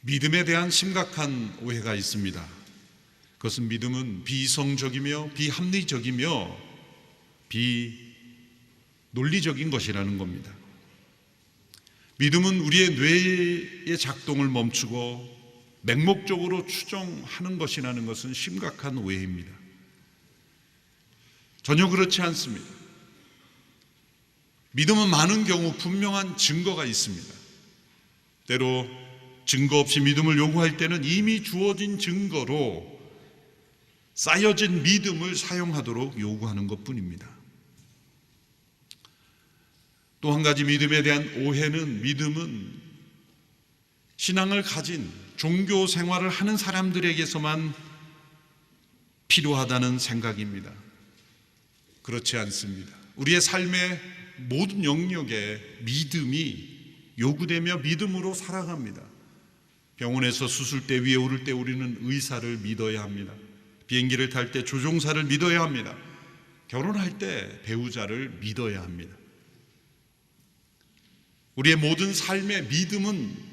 믿음에 대한 심각한 오해가 있습니다. 그것은 믿음은 비이성적이며 비합리적이며 비논리적인 것이라는 겁니다. 믿음은 우리의 뇌의 작동을 멈추고 맹목적으로 추정하는 것이라는 것은 심각한 오해입니다. 전혀 그렇지 않습니다. 믿음은 많은 경우 분명한 증거가 있습니다. 때로 증거 없이 믿음을 요구할 때는 이미 주어진 증거로 쌓여진 믿음을 사용하도록 요구하는 것뿐입니다. 또 한 가지 믿음에 대한 오해는, 믿음은 신앙을 가진 종교 생활을 하는 사람들에게서만 필요하다는 생각입니다. 그렇지 않습니다. 우리의 삶의 모든 영역에 믿음이 요구되며 믿음으로 살아갑니다. 병원에서 수술대 위에 오를 때 우리는 의사를 믿어야 합니다. 비행기를 탈 때 조종사를 믿어야 합니다. 결혼할 때 배우자를 믿어야 합니다. 우리의 모든 삶의 믿음은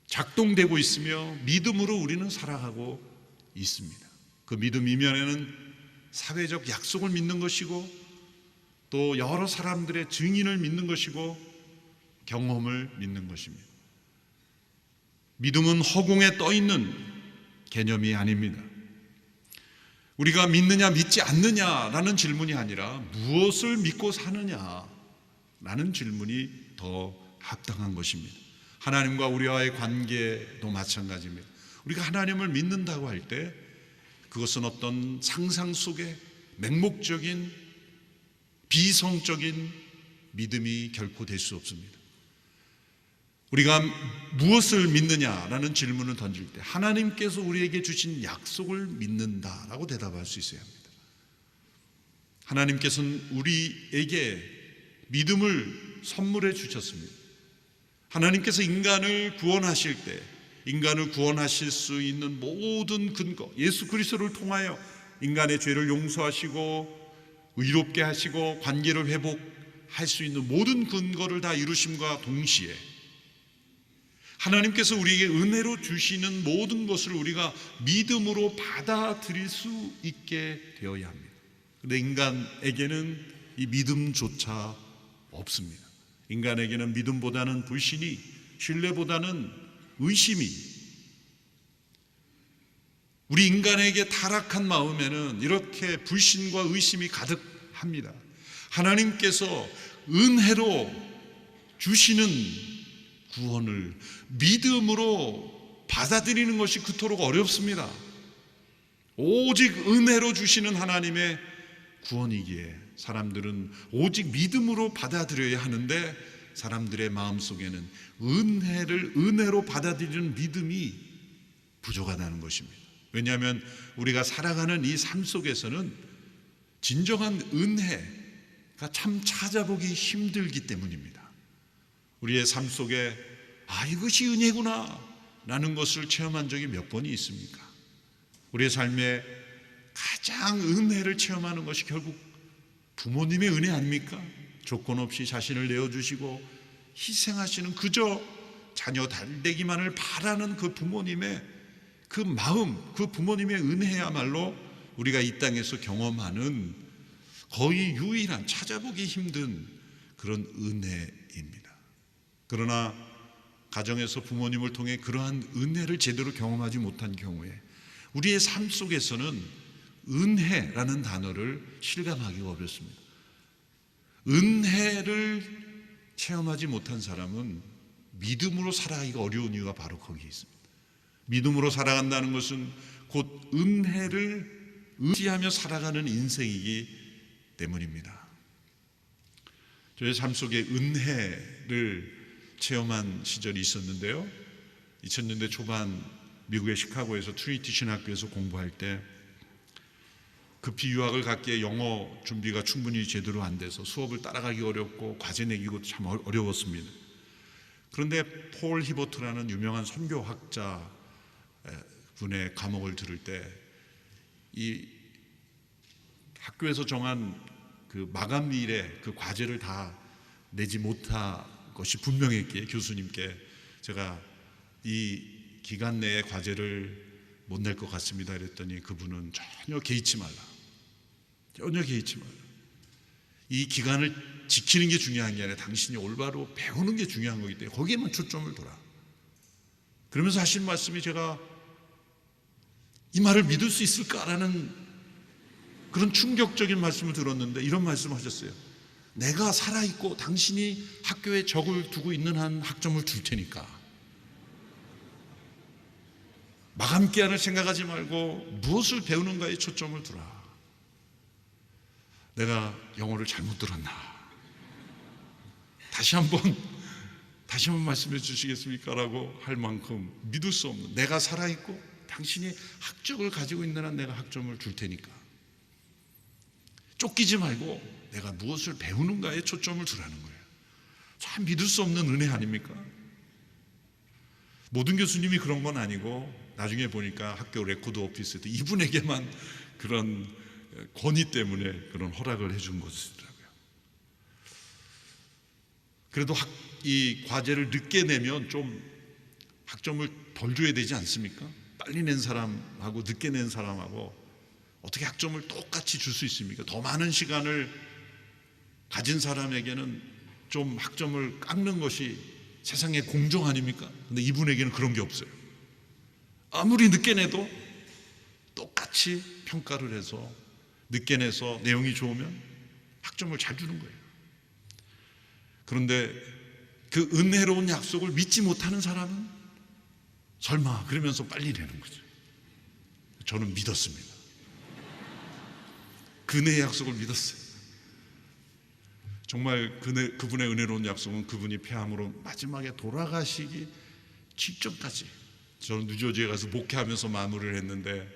작동되고 있으며 믿음으로 우리는 살아가고 있습니다. 그 믿음 이면에는 사회적 약속을 믿는 것이고 또 여러 사람들의 증인을 믿는 것이고 경험을 믿는 것입니다. 믿음은 허공에 떠 있는 개념이 아닙니다. 우리가 믿느냐 믿지 않느냐라는 질문이 아니라 무엇을 믿고 사느냐라는 질문이 더 합당한 것입니다. 하나님과 우리와의 관계도 마찬가지입니다. 우리가 하나님을 믿는다고 할 때 그것은 어떤 상상 속의 맹목적인 비성적인 믿음이 결코 될 수 없습니다. 우리가 무엇을 믿느냐라는 질문을 던질 때 하나님께서 우리에게 주신 약속을 믿는다라고 대답할 수 있어야 합니다. 하나님께서는 우리에게 믿음을 선물해 주셨습니다. 하나님께서 인간을 구원하실 때 인간을 구원하실 수 있는 모든 근거, 예수 그리스도를 통하여 인간의 죄를 용서하시고 의롭게 하시고 관계를 회복할 수 있는 모든 근거를 다 이루심과 동시에 하나님께서 우리에게 은혜로 주시는 모든 것을 우리가 믿음으로 받아들일 수 있게 되어야 합니다. 그런데 인간에게는 이 믿음조차 없습니다. 인간에게는 믿음보다는 불신이, 신뢰보다는 의심이, 우리 인간에게 타락한 마음에는 이렇게 불신과 의심이 가득합니다. 하나님께서 은혜로 주시는 구원을 믿음으로 받아들이는 것이 그토록 어렵습니다. 오직 은혜로 주시는 하나님의 구원이기에 사람들은 오직 믿음으로 받아들여야 하는데 사람들의 마음속에는 은혜로 받아들이는 믿음이 부족하다는 것입니다. 왜냐하면 우리가 살아가는 이 삶 속에서는 진정한 은혜가 참 찾아보기 힘들기 때문입니다. 우리의 삶 속에 이것이 은혜구나 라는 것을 체험한 적이 몇 번이 있습니까? 우리의 삶에 가장 은혜를 체험하는 것이 결국 부모님의 은혜 아닙니까? 조건 없이 자신을 내어주시고 희생하시는, 그저 자녀 달되기만을 바라는 그 부모님의 그 마음, 그 부모님의 은혜야말로 우리가 이 땅에서 경험하는 거의 유일한, 찾아보기 힘든 그런 은혜입니다. 그러나 가정에서 부모님을 통해 그러한 은혜를 제대로 경험하지 못한 경우에 우리의 삶 속에서는 은혜라는 단어를 실감하기가 어렵습니다. 은혜를 체험하지 못한 사람은 믿음으로 살아가기가 어려운 이유가 바로 거기에 있습니다. 믿음으로 살아간다는 것은 곧 은혜를 의지하며 살아가는 인생이기 때문입니다. 저의 삶 속에 은혜를 체험한 시절이 있었는데요, 2000년대 초반 미국의 시카고에서 트리니티 신학교에서 공부할 때 급히 유학을 갔기에 영어 준비가 충분히 제대로 안 돼서 수업을 따라가기 어렵고 과제 내기도 참 어려웠습니다. 그런데 폴 히버트라는 유명한 선교학자 분의 과목을 들을 때 이 학교에서 정한 그 마감일에 그 과제를 다 내지 못한 것이 분명했기에 교수님께 제가 이 기간 내에 과제를 못 낼 것 같습니다. 그랬더니 그분은 전혀 개의치 말라. 전혀 개의치 말라. 이 기간을 지키는 게 중요한 게 아니라 당신이 올바로 배우는 게 중요한 거기 때문에 거기에만 초점을 둬라. 그러면서 하신 말씀이, 제가 이 말을 믿을 수 있을까라는 그런 충격적인 말씀을 들었는데 이런 말씀을 하셨어요. 내가 살아있고 당신이 학교에 적을 두고 있는 한 학점을 줄 테니까 마감 기한을 생각하지 말고 무엇을 배우는가에 초점을 두라. 내가 영어를 잘못 들었나? 다시 한번 말씀해 주시겠습니까? 라고 할 만큼 믿을 수 없는, 내가 살아있고 당신이 학적을 가지고 있는 한 내가 학점을 줄 테니까 쫓기지 말고 내가 무엇을 배우는가에 초점을 두라는 거예요. 참 믿을 수 없는 은혜 아닙니까? 모든 교수님이 그런 건 아니고 나중에 보니까 학교 레코드 오피스에도 이분에게만 그런 권위 때문에 그런 허락을 해준 것이더라고요. 그래도 이 과제를 늦게 내면 좀 학점을 덜 줘야 되지 않습니까? 빨리 낸 사람하고 늦게 낸 사람하고 어떻게 학점을 똑같이 줄 수 있습니까? 더 많은 시간을 가진 사람에게는 좀 학점을 깎는 것이 세상의 공정 아닙니까? 근데 이분에게는 그런 게 없어요. 아무리 늦게 내도 똑같이 평가를 해서 늦게 내서 내용이 좋으면 학점을 잘 주는 거예요. 그런데 그 은혜로운 약속을 믿지 못하는 사람은 설마 그러면서 빨리 내는 거죠. 저는 믿었습니다. 그네의 약속을 믿었어요. 정말 그분의 은혜로운 약속은 그분이 폐암으로 마지막에 돌아가시기 직전까지, 저는 뉴저지에 가서 목회하면서 마무리를 했는데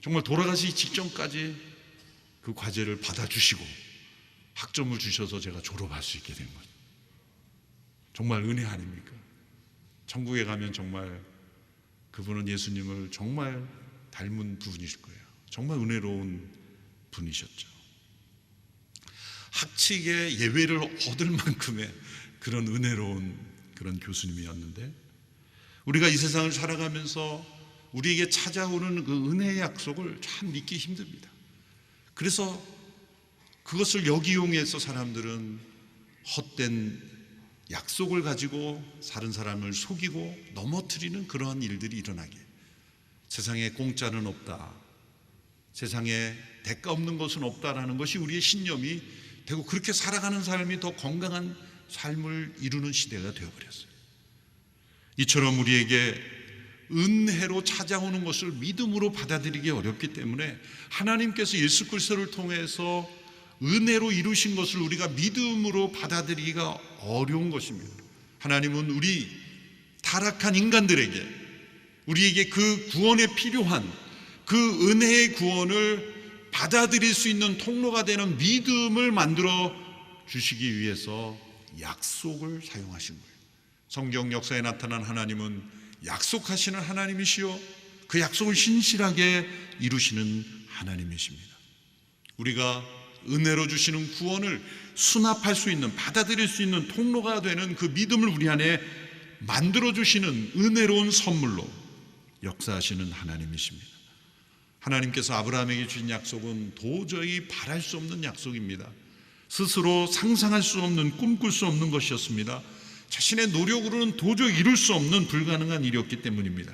정말 돌아가시기 직전까지 그 과제를 받아주시고 학점을 주셔서 제가 졸업할 수 있게 된 거죠. 정말 은혜 아닙니까? 천국에 가면 정말 그분은 예수님을 정말 닮은 분이실 거예요. 정말 은혜로운 분이셨죠. 학칙의 예외를 얻을 만큼의 그런 은혜로운 그런 교수님이었는데, 우리가 이 세상을 살아가면서 우리에게 찾아오는 그 은혜의 약속을 참 믿기 힘듭니다. 그래서 그것을 역이용해서 사람들은 헛된 약속을 가지고 다른 사람을 속이고 넘어뜨리는 그러한 일들이 일어나게, 세상에 공짜는 없다, 세상에 대가 없는 것은 없다라는 것이 우리의 신념이 되고, 그렇게 살아가는 삶이 더 건강한 삶을 이루는 시대가 되어버렸어요. 이처럼 우리에게 은혜로 찾아오는 것을 믿음으로 받아들이기 어렵기 때문에 하나님께서 예수 그리스도를 통해서 은혜로 이루신 것을 우리가 믿음으로 받아들이기가 어려운 것입니다. 하나님은 우리 타락한 인간들에게, 우리에게 그 구원에 필요한 그 은혜의 구원을 받아들일 수 있는 통로가 되는 믿음을 만들어 주시기 위해서 약속을 사용하신 거예요. 성경 역사에 나타난 하나님은 약속하시는 하나님이시요 그 약속을 신실하게 이루시는 하나님이십니다. 우리가 은혜로 주시는 구원을 수납할 수 있는, 받아들일 수 있는 통로가 되는 그 믿음을 우리 안에 만들어 주시는 은혜로운 선물로 역사하시는 하나님이십니다. 하나님께서 아브라함에게 주신 약속은 도저히 바랄 수 없는 약속입니다. 스스로 상상할 수 없는, 꿈꿀 수 없는 것이었습니다. 자신의 노력으로는 도저히 이룰 수 없는 불가능한 일이었기 때문입니다.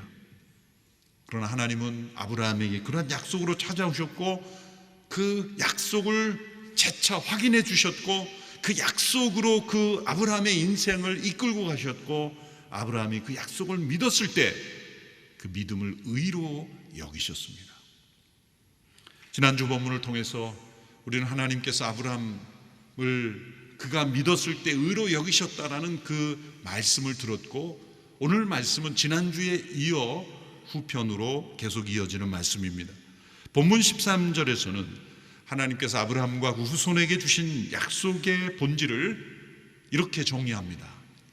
그러나 하나님은 아브라함에게 그런 약속으로 찾아오셨고 그 약속을 재차 확인해 주셨고 그 약속으로 그 아브라함의 인생을 이끌고 가셨고, 아브라함이 그 약속을 믿었을 때 그 믿음을 의로 여기셨습니다. 지난주 본문을 통해서 우리는 하나님께서 아브라함을 그가 믿었을 때 의로 여기셨다라는 그 말씀을 들었고, 오늘 말씀은 지난주에 이어 후편으로 계속 이어지는 말씀입니다. 본문 13절에서는 하나님께서 아브라함과 그 후손에게 주신 약속의 본질을 이렇게 정의합니다.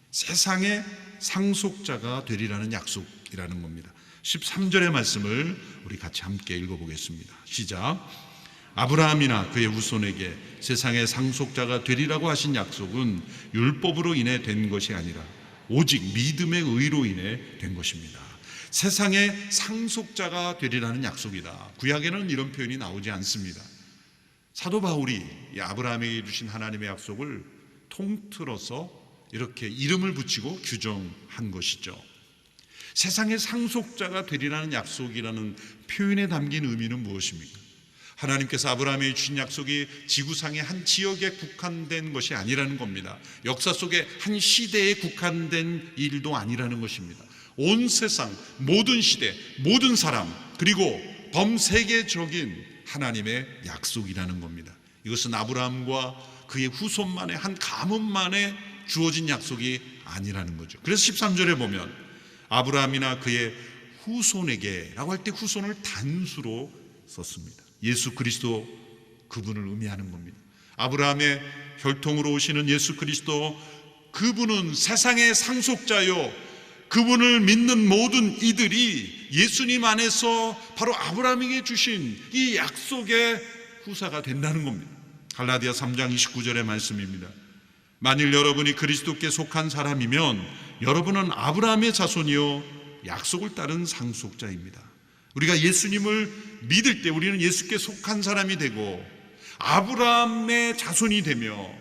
세상의 상속자가 되리라는 약속이라는 겁니다. 13절의 말씀을 우리 같이 함께 읽어보겠습니다. 시작. 아브라함이나 그의 후손에게 세상의 상속자가 되리라고 하신 약속은 율법으로 인해 된 것이 아니라 오직 믿음의 의로 인해 된 것입니다. 세상의 상속자가 되리라는 약속이다. 구약에는 이런 표현이 나오지 않습니다. 사도 바울이 이 아브라함에게 주신 하나님의 약속을 통틀어서 이렇게 이름을 붙이고 규정한 것이죠. 세상의 상속자가 되리라는 약속이라는 표현에 담긴 의미는 무엇입니까? 하나님께서 아브라함에게 주신 약속이 지구상의 한 지역에 국한된 것이 아니라는 겁니다. 역사 속에 한 시대에 국한된 일도 아니라는 것입니다. 온 세상, 모든 시대, 모든 사람, 그리고 범세계적인 하나님의 약속이라는 겁니다. 이것은 아브라함과 그의 후손만의 한 가문만에 주어진 약속이 아니라는 거죠. 그래서 13절에 보면 아브라함이나 그의 후손에게 라고 할 때 후손을 단수로 썼습니다. 예수 그리스도, 그분을 의미하는 겁니다. 아브라함의 혈통으로 오시는 예수 그리스도, 그분은 세상의 상속자요, 그분을 믿는 모든 이들이 예수님 안에서 바로 아브라함에게 주신 이 약속의 후사가 된다는 겁니다. 갈라디아 3장 29절의 말씀입니다. 만일 여러분이 그리스도께 속한 사람이면 여러분은 아브라함의 자손이요 약속을 따른 상속자입니다. 우리가 예수님을 믿을 때 우리는 예수께 속한 사람이 되고 아브라함의 자손이 되며,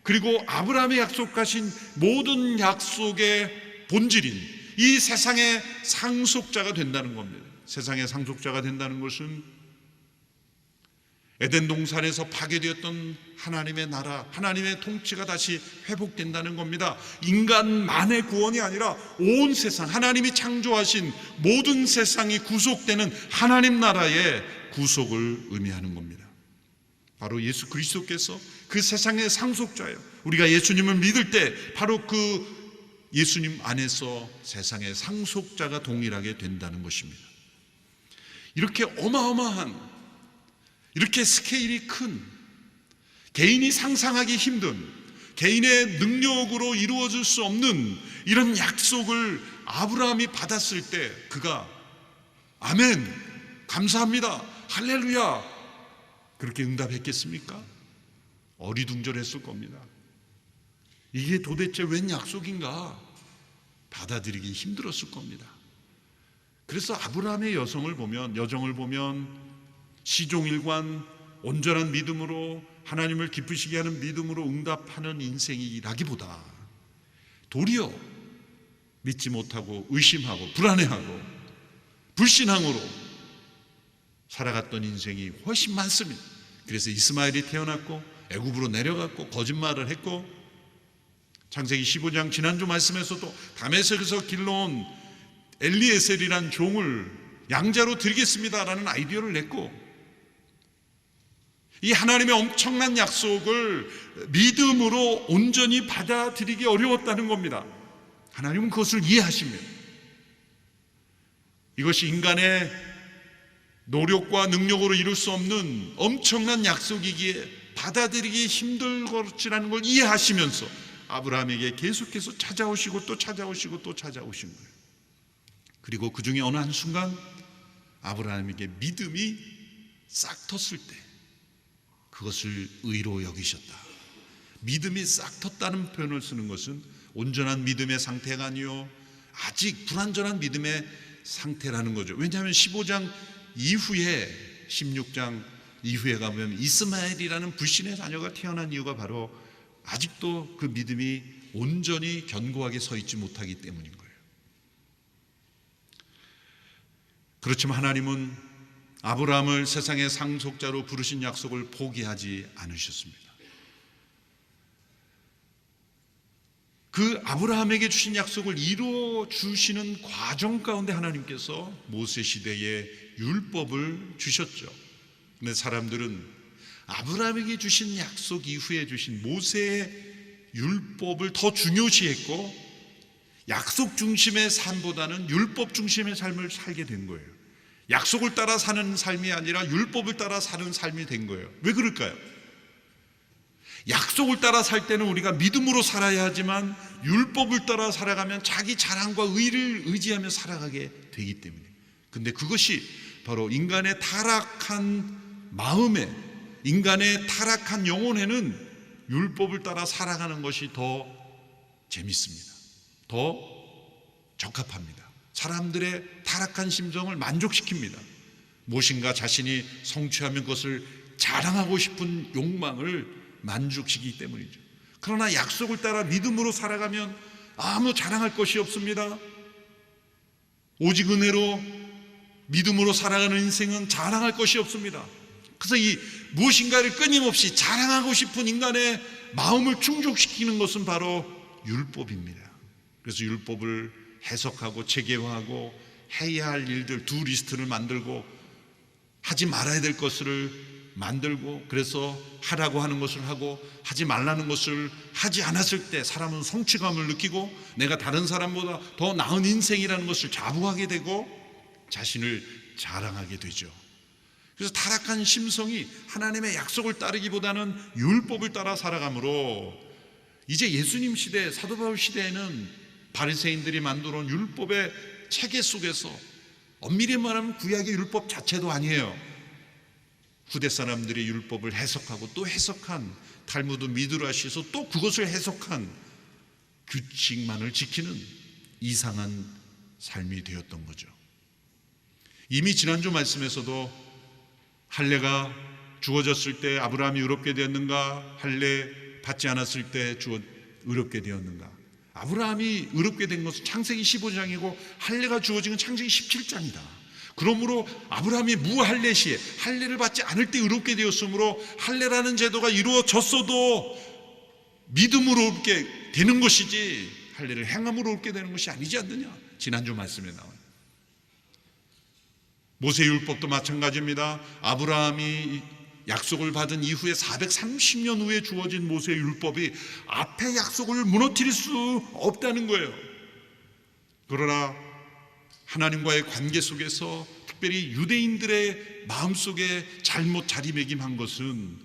그리고 아브라함의 약속하신 모든 약속의 본질인 이 세상의 상속자가 된다는 겁니다. 세상의 상속자가 된다는 것은 에덴 동산에서 파괴되었던 하나님의 나라, 하나님의 통치가 다시 회복된다는 겁니다. 인간만의 구원이 아니라 온 세상, 하나님이 창조하신 모든 세상이 구속되는 하나님 나라의 구속을 의미하는 겁니다. 바로 예수 그리스도께서 그 세상의 상속자예요. 우리가 예수님을 믿을 때 바로 그 예수님 안에서 세상의 상속자가 동일하게 된다는 것입니다. 이렇게 어마어마한, 이렇게 스케일이 큰, 개인이 상상하기 힘든, 개인의 능력으로 이루어질 수 없는 이런 약속을 아브라함이 받았을 때 그가 아멘, 감사합니다, 할렐루야 그렇게 응답했겠습니까? 어리둥절했을 겁니다. 이게 도대체 웬 약속인가 받아들이기 힘들었을 겁니다. 그래서 아브라함의 여정을 보면 시종일관 온전한 믿음으로 하나님을 기쁘시게 하는 믿음으로 응답하는 인생이라기보다 도리어 믿지 못하고 의심하고 불안해하고 불신앙으로 살아갔던 인생이 훨씬 많습니다. 그래서 이스마엘이 태어났고 애굽으로 내려갔고 거짓말을 했고, 창세기 15장 지난주 말씀에서도 다메섹에서 길러온 엘리에셀이란 종을 양자로 드리겠습니다라는 아이디어를 냈고, 이 하나님의 엄청난 약속을 믿음으로 온전히 받아들이기 어려웠다는 겁니다. 하나님은 그것을 이해하십니다. 이것이 인간의 노력과 능력으로 이룰 수 없는 엄청난 약속이기에 받아들이기 힘들 것이라는 걸 이해하시면서 아브라함에게 계속해서 찾아오시고 또 찾아오시고 또 찾아오신 거예요. 그리고 그 중에 어느 한순간 아브라함에게 믿음이 싹 텄을 때 그것을 의로 여기셨다. 믿음이 싹 텄다는 표현을 쓰는 것은 온전한 믿음의 상태가 아니요 아직 불완전한 믿음의 상태라는 거죠. 왜냐하면 15장 이후에 16장 이후에 가면 이스마엘이라는 불신의 자녀가 태어난 이유가 바로 아직도 그 믿음이 온전히 견고하게 서 있지 못하기 때문인 거예요. 그렇지만 하나님은 아브라함을 세상의 상속자로 부르신 약속을 포기하지 않으셨습니다. 그 아브라함에게 주신 약속을 이루어 주시는 과정 가운데 하나님께서 모세 시대에 율법을 주셨죠. 근데 사람들은 아브라함에게 주신 약속 이후에 주신 모세의 율법을 더 중요시했고 약속 중심의 삶보다는 율법 중심의 삶을 살게 된 거예요. 약속을 따라 사는 삶이 아니라 율법을 따라 사는 삶이 된 거예요. 왜 그럴까요? 약속을 따라 살 때는 우리가 믿음으로 살아야 하지만 율법을 따라 살아가면 자기 자랑과 의를 의지하며 살아가게 되기 때문에. 근데 그것이 바로 인간의 타락한 마음에, 인간의 타락한 영혼에는 율법을 따라 살아가는 것이 더 재밌습니다. 더 적합합니다. 사람들의 타락한 심정을 만족시킵니다. 무엇인가 자신이 성취하면 그것을 자랑하고 싶은 욕망을 만족시키기 때문이죠. 그러나 약속을 따라 믿음으로 살아가면 아무 자랑할 것이 없습니다. 오직 은혜로 믿음으로 살아가는 인생은 자랑할 것이 없습니다. 그래서 이 무엇인가를 끊임없이 자랑하고 싶은 인간의 마음을 충족시키는 것은 바로 율법입니다. 그래서 율법을 해석하고 체계화하고 해야 할 일들 두 리스트를 만들고 하지 말아야 될 것을 만들고, 그래서 하라고 하는 것을 하고 하지 말라는 것을 하지 않았을 때 사람은 성취감을 느끼고 내가 다른 사람보다 더 나은 인생이라는 것을 자부하게 되고 자신을 자랑하게 되죠. 그래서 타락한 심성이 하나님의 약속을 따르기보다는 율법을 따라 살아가므로 이제 예수님 시대, 사도 바울 시대에는 바리새인들이 만들어 온 율법의 체계 속에서 엄밀히 말하면 구약의 율법 자체도 아니에요. 후대 사람들이 율법을 해석하고 또 해석한 탈무드 미드라시에서 또 그것을 해석한 규칙만을 지키는 이상한 삶이 되었던 거죠. 이미 지난주 말씀에서도 할례가 주어졌을 때 아브라함이 의롭게 되었는가, 할례 받지 않았을 때 의롭게 되었는가. 아브라함이 의롭게 된 것은 창세기 15장이고 할례가 주어진 건 창세기 17장이다. 그러므로 아브라함이 무할례 시에 할례를 받지 않을 때 의롭게 되었으므로 할례라는 제도가 이루어졌어도 믿음으로 의롭게 되는 것이지 할례를 행함으로 의롭게 되는 것이 아니지 않느냐. 지난주 말씀에 나와요. 모세율법도 마찬가지입니다. 아브라함이 약속을 받은 이후에 430년 후에 주어진 모세율법이 앞에 약속을 무너뜨릴 수 없다는 거예요. 그러나 하나님과의 관계 속에서 특별히 유대인들의 마음속에 잘못 자리매김한 것은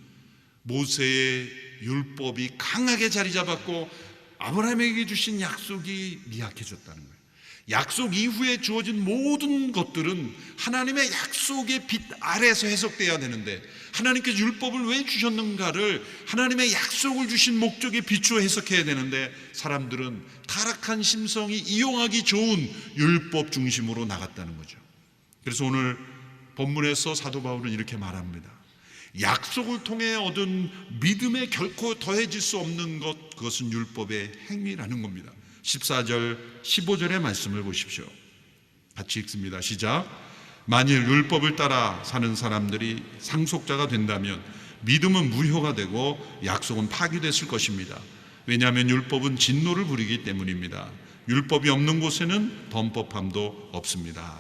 모세의 율법이 강하게 자리 잡았고 아브라함에게 주신 약속이 미약해졌다는 거예요. 약속 이후에 주어진 모든 것들은 하나님의 약속의 빛 아래에서 해석돼야 되는데 하나님께서 율법을 왜 주셨는가를 하나님의 약속을 주신 목적에 비추어 해석해야 되는데 사람들은 타락한 심성이 이용하기 좋은 율법 중심으로 나갔다는 거죠. 그래서 오늘 본문에서 사도 바울은 이렇게 말합니다. 약속을 통해 얻은 믿음에 결코 더해질 수 없는 것, 그것은 율법의 행위라는 겁니다. 14절 15절의 말씀을 보십시오. 같이 읽습니다. 시작. 만일 율법을 따라 사는 사람들이 상속자가 된다면 믿음은 무효가 되고 약속은 파기됐을 것입니다. 왜냐하면 율법은 진노를 부리기 때문입니다. 율법이 없는 곳에는 범법함도 없습니다.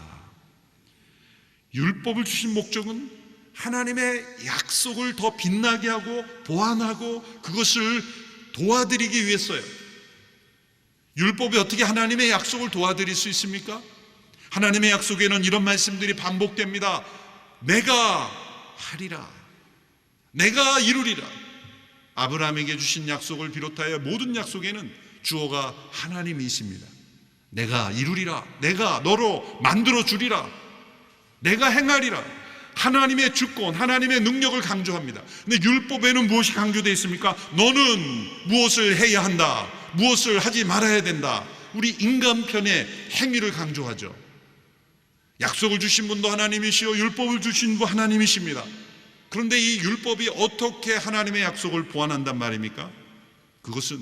율법을 주신 목적은 하나님의 약속을 더 빛나게 하고 보완하고 그것을 도와드리기 위해서요. 율법이 어떻게 하나님의 약속을 도와드릴 수 있습니까? 하나님의 약속에는 이런 말씀들이 반복됩니다. 내가 하리라, 내가 이루리라. 아브라함에게 주신 약속을 비롯하여 모든 약속에는 주어가 하나님이십니다. 내가 이루리라, 내가 너로 만들어 주리라, 내가 행하리라. 하나님의 주권, 하나님의 능력을 강조합니다. 근데 율법에는 무엇이 강조되어 있습니까? 너는 무엇을 해야 한다, 무엇을 하지 말아야 된다. 우리 인간편의 행위를 강조하죠. 약속을 주신 분도 하나님이시요 율법을 주신 분 하나님이십니다. 그런데 이 율법이 어떻게 하나님의 약속을 보완한단 말입니까? 그것은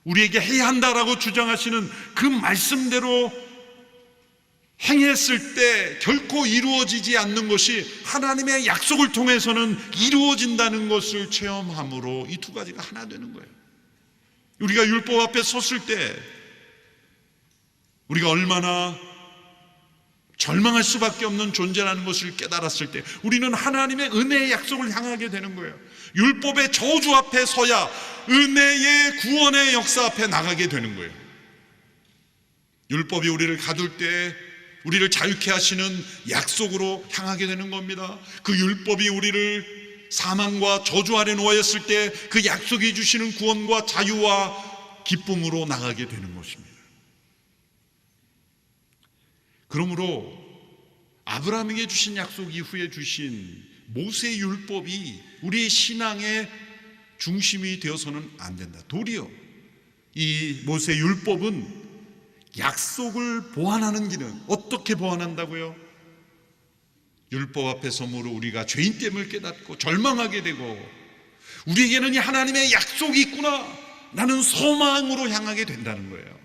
우리에게 해야 한다라고 주장하시는 그 말씀대로 행했을 때 결코 이루어지지 않는 것이 하나님의 약속을 통해서는 이루어진다는 것을 체험함으로 이 두 가지가 하나 되는 거예요. 우리가 율법 앞에 섰을 때 우리가 얼마나 절망할 수밖에 없는 존재라는 것을 깨달았을 때 우리는 하나님의 은혜의 약속을 향하게 되는 거예요. 율법의 저주 앞에 서야 은혜의 구원의 역사 앞에 나가게 되는 거예요. 율법이 우리를 가둘 때 우리를 자유케 하시는 약속으로 향하게 되는 겁니다. 그 율법이 우리를 사망과 저주 아래 놓였을 때 그 약속이 주시는 구원과 자유와 기쁨으로 나가게 되는 것입니다. 그러므로 아브라함에게 주신 약속 이후에 주신 모세의 율법이 우리의 신앙의 중심이 되어서는 안 된다. 도리어 이 모세 율법은 약속을 보완하는 기능. 어떻게 보완한다고요? 율법 앞에 서므로 우리가 죄인됨을 깨닫고 절망하게 되고 우리에게는 이 하나님의 약속이 있구나 라는 소망으로 향하게 된다는 거예요.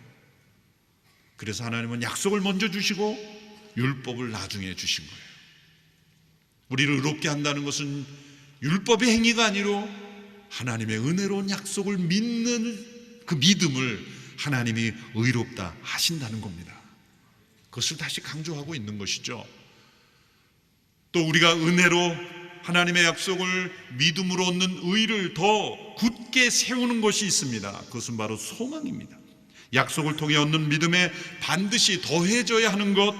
그래서 하나님은 약속을 먼저 주시고 율법을 나중에 주신 거예요. 우리를 의롭게 한다는 것은 율법의 행위가 아니라 하나님의 은혜로운 약속을 믿는 그 믿음을 하나님이 의롭다 하신다는 겁니다. 그것을 다시 강조하고 있는 것이죠. 또 우리가 은혜로 하나님의 약속을 믿음으로 얻는 의를 더 굳게 세우는 것이 있습니다. 그것은 바로 소망입니다. 약속을 통해 얻는 믿음에 반드시 더해져야 하는 것,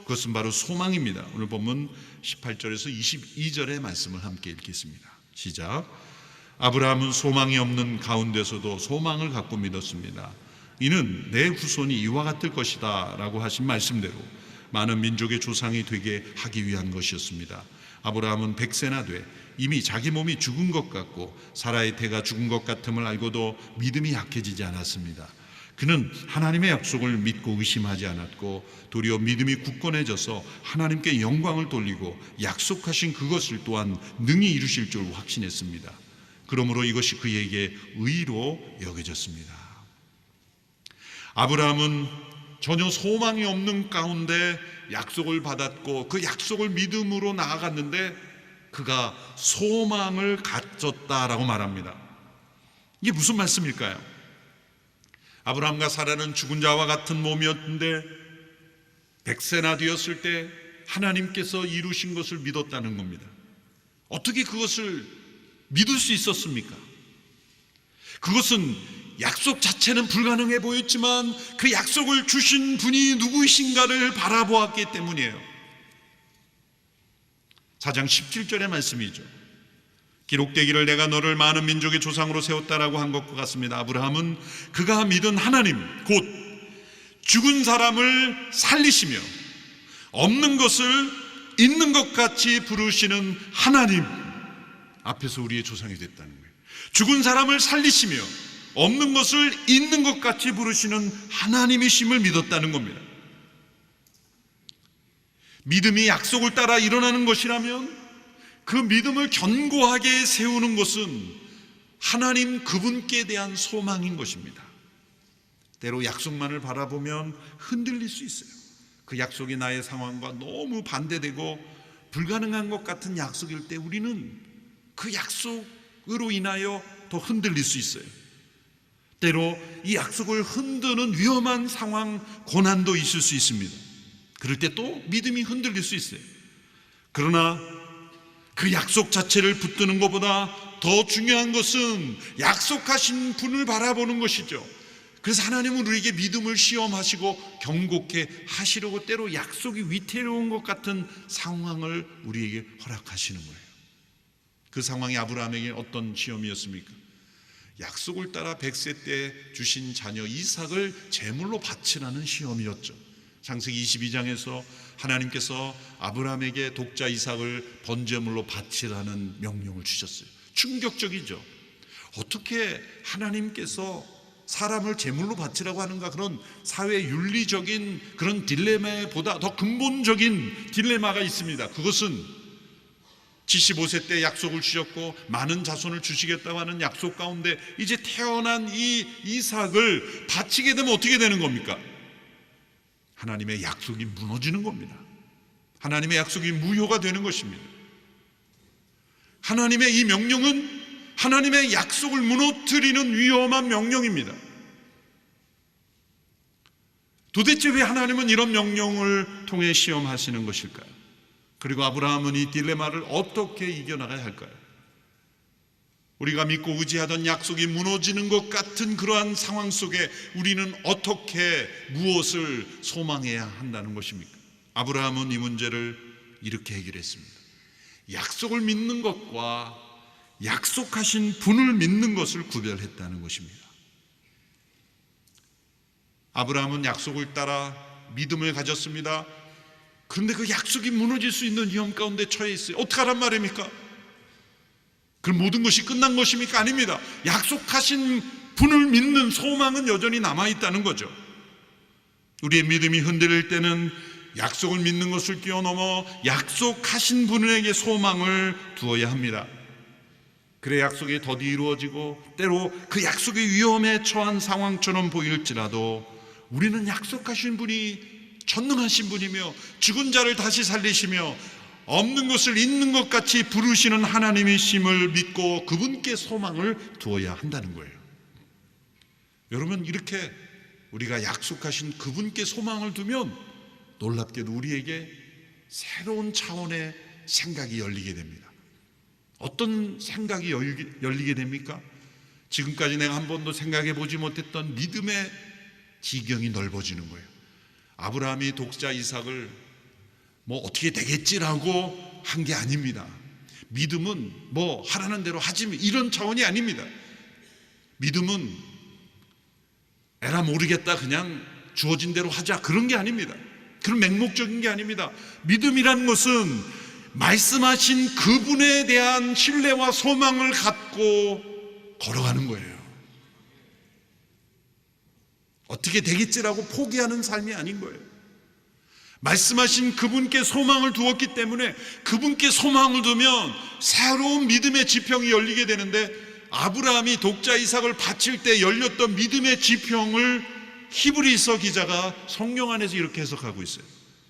그것은 바로 소망입니다. 오늘 본문 18절에서 22절의 말씀을 함께 읽겠습니다. 시작. 아브라함은 소망이 없는 가운데서도 소망을 갖고 믿었습니다. 이는 내 후손이 이와 같을 것이다 라고 하신 말씀대로 많은 민족의 조상이 되게 하기 위한 것이었습니다. 아브라함은 100세나 돼 이미 자기 몸이 죽은 것 같고 사라의 태가 죽은 것 같음을 알고도 믿음이 약해지지 않았습니다. 그는 하나님의 약속을 믿고 의심하지 않았고 도리어 믿음이 굳건해져서 하나님께 영광을 돌리고 약속하신 그것을 또한 능히 이루실 줄 확신했습니다. 그러므로 이것이 그에게 의로 여겨졌습니다. 아브라함은 전혀 소망이 없는 가운데 약속을 받았고 그 약속을 믿음으로 나아갔는데 그가 소망을 가졌다라고 말합니다. 이게 무슨 말씀일까요? 아브라함과 사라는 죽은 자와 같은 몸이었는데 100세나 되었을 때 하나님께서 이루신 것을 믿었다는 겁니다. 어떻게 그것을 믿을 수 있었습니까? 그것은 약속 자체는 불가능해 보였지만 그 약속을 주신 분이 누구이신가를 바라보았기 때문이에요. 4장 17절의 말씀이죠. 기록되기를 내가 너를 많은 민족의 조상으로 세웠다라고 한 것과 같습니다. 아브라함은 그가 믿은 하나님, 곧 죽은 사람을 살리시며 없는 것을 있는 것 같이 부르시는 하나님 앞에서 우리의 조상이 됐다는 거예요. 죽은 사람을 살리시며 없는 것을 있는 것 같이 부르시는 하나님이심을 믿었다는 겁니다. 믿음이 약속을 따라 일어나는 것이라면 그 믿음을 견고하게 세우는 것은 하나님 그분께 대한 소망인 것입니다. 때로 약속만을 바라보면 흔들릴 수 있어요. 그 약속이 나의 상황과 너무 반대되고 불가능한 것 같은 약속일 때 우리는 그 약속으로 인하여 더 흔들릴 수 있어요. 때로 이 약속을 흔드는 위험한 상황, 고난도 있을 수 있습니다. 그럴 때 또 믿음이 흔들릴 수 있어요. 그러나 그 약속 자체를 붙드는 것보다 더 중요한 것은 약속하신 분을 바라보는 것이죠. 그래서 하나님은 우리에게 믿음을 시험하시고 경고케 하시려고 때로 약속이 위태로운 것 같은 상황을 우리에게 허락하시는 거예요. 그 상황이 아브라함에게 어떤 시험이었습니까? 약속을 따라 100세 때 주신 자녀 이삭을 제물로 바치라는 시험이었죠. 창세기 22장에서 하나님께서 아브라함에게 독자 이삭을 번제물로 바치라는 명령을 주셨어요. 충격적이죠. 어떻게 하나님께서 사람을 제물로 바치라고 하는가? 그런 사회 윤리적인 그런 딜레마보다 더 근본적인 딜레마가 있습니다. 그것은 75세 때 약속을 주셨고 많은 자손을 주시겠다고 하는 약속 가운데 이제 태어난 이 이삭을 바치게 되면 어떻게 되는 겁니까? 하나님의 약속이 무너지는 겁니다. 하나님의 약속이 무효가 되는 것입니다. 하나님의 이 명령은 하나님의 약속을 무너뜨리는 위험한 명령입니다. 도대체 왜 하나님은 이런 명령을 통해 시험하시는 것일까요? 그리고 아브라함은 이 딜레마를 어떻게 이겨나가야 할까요? 우리가 믿고 의지하던 약속이 무너지는 것 같은 그러한 상황 속에 우리는 어떻게 무엇을 소망해야 한다는 것입니까? 아브라함은 이 문제를 이렇게 해결했습니다. 약속을 믿는 것과 약속하신 분을 믿는 것을 구별했다는 것입니다. 아브라함은 약속을 따라 믿음을 가졌습니다. 그런데 그 약속이 무너질 수 있는 위험 가운데 처해 있어요. 어떻게 하란 말입니까? 그럼 모든 것이 끝난 것입니까? 아닙니다. 약속하신 분을 믿는 소망은 여전히 남아있다는 거죠. 우리의 믿음이 흔들릴 때는 약속을 믿는 것을 뛰어넘어 약속하신 분에게 소망을 두어야 합니다. 그래 약속이 더디 이루어지고 때로 그 약속이 위험에 처한 상황처럼 보일지라도 우리는 약속하신 분이 전능하신 분이며 죽은 자를 다시 살리시며 없는 것을 있는 것 같이 부르시는 하나님이심을 믿고 그분께 소망을 두어야 한다는 거예요. 여러분, 이렇게 우리가 약속하신 그분께 소망을 두면 놀랍게도 우리에게 새로운 차원의 생각이 열리게 됩니다. 어떤 생각이 열리게 됩니까? 지금까지 내가 한 번도 생각해 보지 못했던 믿음의 지경이 넓어지는 거예요. 아브라함이 독자 이삭을 어떻게 되겠지라고 한 게 아닙니다. 믿음은 하라는 대로 하지 이런 차원이 아닙니다. 믿음은 에라 모르겠다 그냥 주어진 대로 하자 그런 게 아닙니다. 그런 맹목적인 게 아닙니다. 믿음이란 것은 말씀하신 그분에 대한 신뢰와 소망을 갖고 걸어가는 거예요. 어떻게 되겠지라고 포기하는 삶이 아닌 거예요. 말씀하신 그분께 소망을 두었기 때문에 그분께 소망을 두면 새로운 믿음의 지평이 열리게 되는데, 아브라함이 독자 이삭을 바칠 때 열렸던 믿음의 지평을 히브리서 기자가 성령 안에서 이렇게 해석하고 있어요.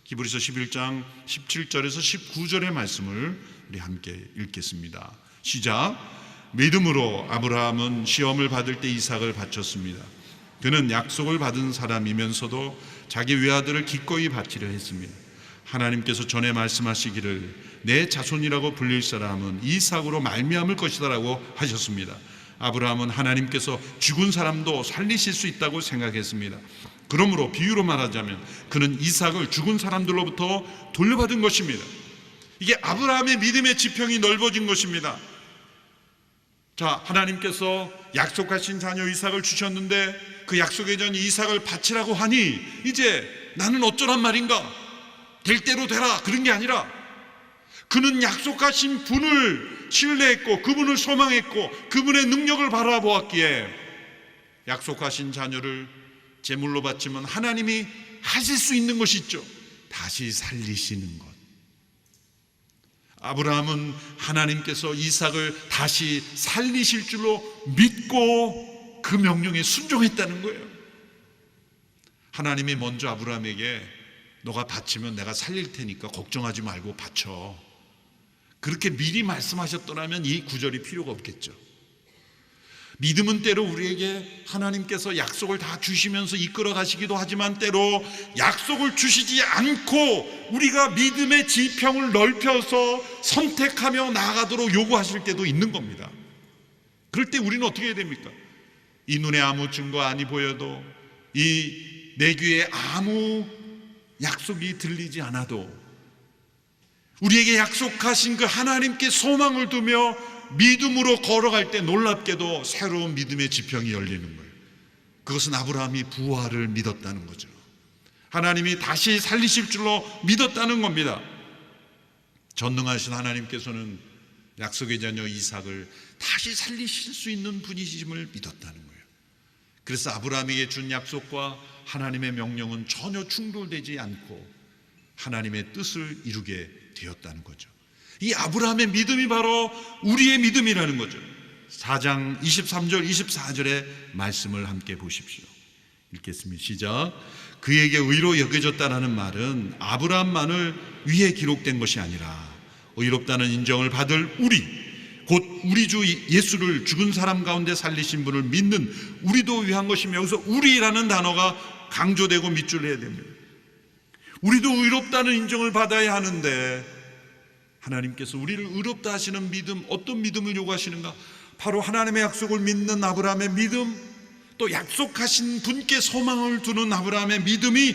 히브리서 11장 17절에서 19절의 말씀을 우리 함께 읽겠습니다. 시작. 믿음으로 아브라함은 시험을 받을 때 이삭을 바쳤습니다. 그는 약속을 받은 사람이면서도 자기 외아들을 기꺼이 바치려 했습니다. 하나님께서 전에 말씀하시기를 내 자손이라고 불릴 사람은 이삭으로 말미암을 것이다라고 하셨습니다. 아브라함은 하나님께서 죽은 사람도 살리실 수 있다고 생각했습니다. 그러므로 비유로 말하자면 그는 이삭을 죽은 사람들로부터 돌려받은 것입니다. 이게 아브라함의 믿음의 지평이 넓어진 것입니다. 자, 하나님께서 약속하신 자녀 이삭을 주셨는데 그 약속의 자녀 이삭을 바치라고 하니 이제 나는 어쩌란 말인가? 될 대로 되라 그런 게 아니라 그는 약속하신 분을 신뢰했고 그분을 소망했고 그분의 능력을 바라보았기에 약속하신 자녀를 제물로 바치면 하나님이 하실 수 있는 것이 있죠. 다시 살리시는 것. 아브라함은 하나님께서 이삭을 다시 살리실 줄로 믿고 그 명령에 순종했다는 거예요. 하나님이 먼저 아브라함에게 너가 바치면 내가 살릴 테니까 걱정하지 말고 바쳐. 그렇게 미리 말씀하셨더라면 이 구절이 필요가 없겠죠. 믿음은 때로 우리에게 하나님께서 약속을 다 주시면서 이끌어 가시기도 하지만 때로 약속을 주시지 않고 우리가 믿음의 지평을 넓혀서 선택하며 나아가도록 요구하실 때도 있는 겁니다. 그럴 때 우리는 어떻게 해야 됩니까? 이 눈에 아무 증거 아니 보여도 이 내 귀에 아무 약속이 들리지 않아도 우리에게 약속하신 그 하나님께 소망을 두며 믿음으로 걸어갈 때 놀랍게도 새로운 믿음의 지평이 열리는 거예요. 그것은 아브라함이 부활을 믿었다는 거죠. 하나님이 다시 살리실 줄로 믿었다는 겁니다. 전능하신 하나님께서는 약속의 자녀 이삭을 다시 살리실 수 있는 분이심을 믿었다는 거예요. 그래서 아브라함에게 준 약속과 하나님의 명령은 전혀 충돌되지 않고 하나님의 뜻을 이루게 되었다는 거죠. 이 아브라함의 믿음이 바로 우리의 믿음이라는 거죠. 4장 23절 24절의 말씀을 함께 보십시오. 읽겠습니다. 시작. 그에게 의로 여겨졌다는 말은 아브라함만을 위해 기록된 것이 아니라 의롭다는 인정을 받을 우리 곧 우리 주 예수를 죽은 사람 가운데 살리신 분을 믿는 우리도 위한 것이며, 여기서 우리라는 단어가 강조되고 밑줄 해야 됩니다. 우리도 의롭다는 인정을 받아야 하는데 하나님께서 우리를 의롭다 하시는 믿음, 어떤 믿음을 요구하시는가? 바로 하나님의 약속을 믿는 아브라함의 믿음, 또 약속하신 분께 소망을 두는 아브라함의 믿음이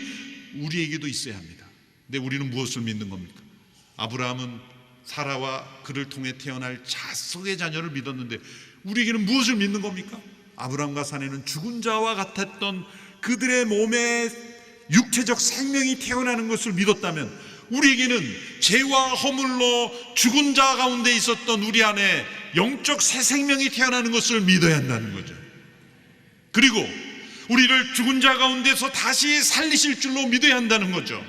우리에게도 있어야 합니다. 근데 우리는 무엇을 믿는 겁니까? 아브라함은 사라와 그를 통해 태어날 자석의 자녀를 믿었는데 우리에게는 무엇을 믿는 겁니까? 아브라함과 사내는 죽은 자와 같았던 그들의 몸에 육체적 생명이 태어나는 것을 믿었다면 우리에게는 죄와 허물로 죽은 자 가운데 있었던 우리 안에 영적 새 생명이 태어나는 것을 믿어야 한다는 거죠. 그리고 우리를 죽은 자 가운데서 다시 살리실 줄로 믿어야 한다는 거죠.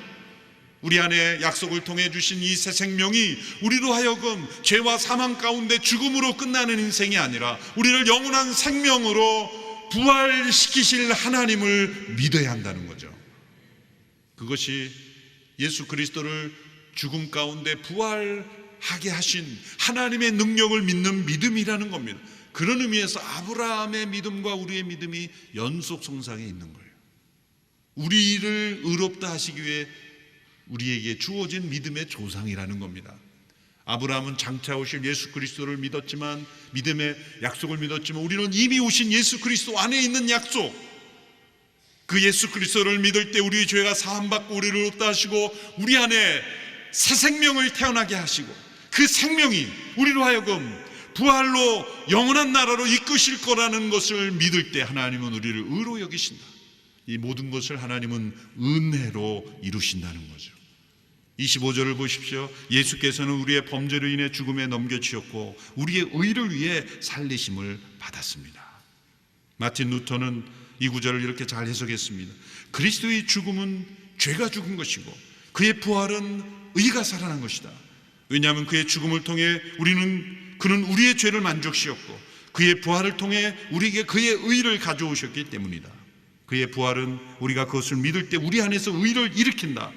우리 안에 약속을 통해 주신 이 새 생명이 우리로 하여금 죄와 사망 가운데 죽음으로 끝나는 인생이 아니라 우리를 영원한 생명으로 부활시키실 하나님을 믿어야 한다는 거죠. 그것이 예수 그리스도를 죽음 가운데 부활하게 하신 하나님의 능력을 믿는 믿음이라는 겁니다. 그런 의미에서 아브라함의 믿음과 우리의 믿음이 연속성상에 있는 거예요. 우리를 의롭다 하시기 위해 우리에게 주어진 믿음의 조상이라는 겁니다. 아브라함은 장차 오실 예수 그리스도를 믿었지만, 믿음의 약속을 믿었지만, 우리는 이미 오신 예수 그리스도 안에 있는 약속, 그 예수 그리스도를 믿을 때 우리의 죄가 사함받고 우리를 의롭다 하시고 우리 안에 새 생명을 태어나게 하시고 그 생명이 우리로 하여금 부활로 영원한 나라로 이끄실 거라는 것을 믿을 때 하나님은 우리를 의로 여기신다. 이 모든 것을 하나님은 은혜로 이루신다는 거죠. 25절을 보십시오. 예수께서는 우리의 범죄로 인해 죽음에 넘겨지셨고 우리의 의를 위해 살리심을 받았습니다. 마틴 루터는 이 구절을 이렇게 잘 해석했습니다. 그리스도의 죽음은 죄가 죽은 것이고 그의 부활은 의가 살아난 것이다. 왜냐하면 그의 죽음을 통해 그는 우리의 죄를 만족시켰고 그의 부활을 통해 우리에게 그의 의를 가져오셨기 때문이다. 그의 부활은 우리가 그것을 믿을 때 우리 안에서 의를 일으킨다.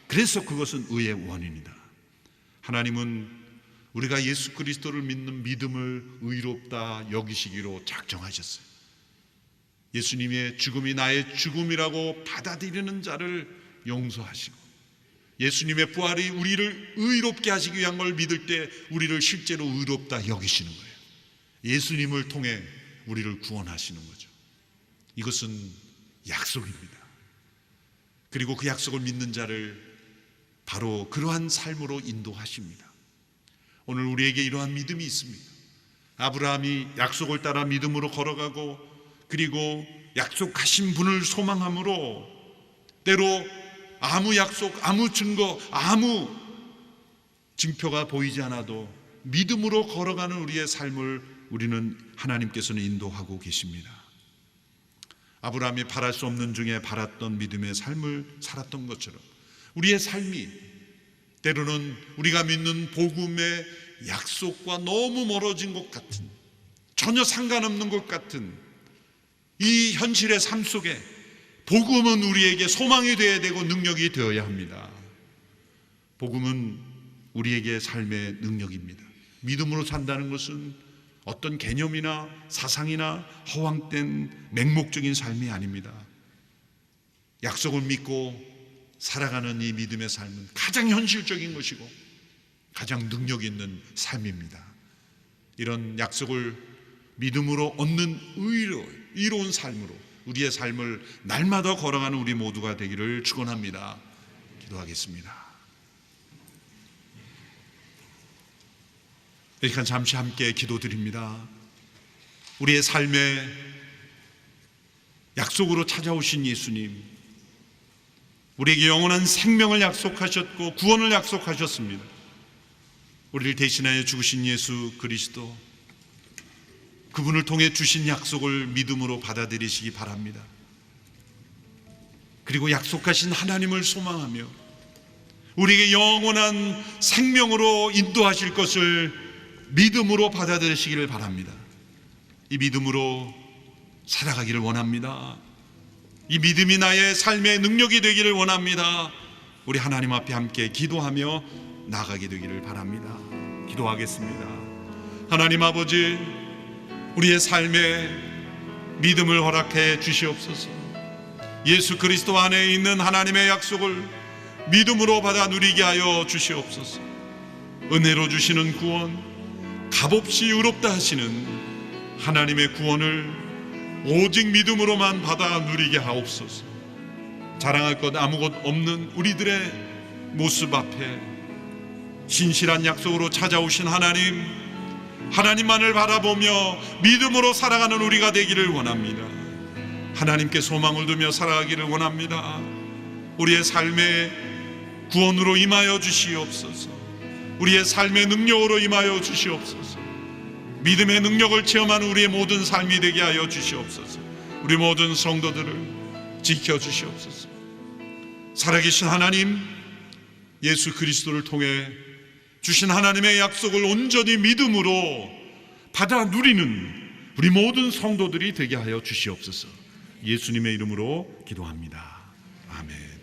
그래서 그것은 의의 원인이다. 하나님은 우리가 예수 그리스도를 믿는 믿음을 의롭다 여기시기로 작정하셨어요. 예수님의 죽음이 나의 죽음이라고 받아들이는 자를 용서하시고 예수님의 부활이 우리를 의롭게 하시기 위한 걸 믿을 때 우리를 실제로 의롭다 여기시는 거예요. 예수님을 통해 우리를 구원하시는 거죠. 이것은 약속입니다. 그리고 그 약속을 믿는 자를 바로 그러한 삶으로 인도하십니다. 오늘 우리에게 이러한 믿음이 있습니다. 아브라함이 약속을 따라 믿음으로 걸어가고 그리고 약속하신 분을 소망함으로 때로 아무 약속, 아무 증거, 아무 증표가 보이지 않아도 믿음으로 걸어가는 우리의 삶을 우리는 하나님께서는 인도하고 계십니다. 아브라함이 바랄 수 없는 중에 바랐던 믿음의 삶을 살았던 것처럼 우리의 삶이 때로는 우리가 믿는 복음의 약속과 너무 멀어진 것 같은, 전혀 상관없는 것 같은 이 현실의 삶 속에 복음은 우리에게 소망이 되어야 되고 능력이 되어야 합니다. 복음은 우리에게 삶의 능력입니다. 믿음으로 산다는 것은 어떤 개념이나 사상이나 허황된 맹목적인 삶이 아닙니다. 약속을 믿고 살아가는 이 믿음의 삶은 가장 현실적인 것이고 가장 능력 있는 삶입니다. 이런 약속을 믿음으로 얻는 의로운 삶으로 우리의 삶을 날마다 걸어가는 우리 모두가 되기를 축원합니다. 기도하겠습니다. 이 시간 잠시 함께 기도드립니다. 우리의 삶에 약속으로 찾아오신 예수님, 우리에게 영원한 생명을 약속하셨고 구원을 약속하셨습니다. 우리를 대신하여 죽으신 예수 그리스도, 그분을 통해 주신 약속을 믿음으로 받아들이시기 바랍니다. 그리고 약속하신 하나님을 소망하며 우리에게 영원한 생명으로 인도하실 것을 믿음으로 받아들이시기를 바랍니다. 이 믿음으로 살아가기를 원합니다. 이 믿음이 나의 삶의 능력이 되기를 원합니다. 우리 하나님 앞에 함께 기도하며 나가게 되기를 바랍니다. 기도하겠습니다. 하나님 아버지, 우리의 삶에 믿음을 허락해 주시옵소서. 예수 그리스도 안에 있는 하나님의 약속을 믿음으로 받아 누리게 하여 주시옵소서. 은혜로 주시는 구원, 값없이 의롭다 하시는 하나님의 구원을 오직 믿음으로만 받아 누리게 하옵소서. 자랑할 것 아무것 없는 우리들의 모습 앞에 신실한 약속으로 찾아오신 하나님만을 바라보며 믿음으로 살아가는 우리가 되기를 원합니다. 하나님께 소망을 두며 살아가기를 원합니다. 우리의 삶에 구원으로 임하여 주시옵소서. 우리의 삶의 능력으로 임하여 주시옵소서. 믿음의 능력을 체험하는 우리의 모든 삶이 되게 하여 주시옵소서. 우리 모든 성도들을 지켜주시옵소서. 살아계신 하나님, 예수 그리스도를 통해 주신 하나님의 약속을 온전히 믿음으로 받아 누리는 우리 모든 성도들이 되게 하여 주시옵소서. 예수님의 이름으로 기도합니다. 아멘.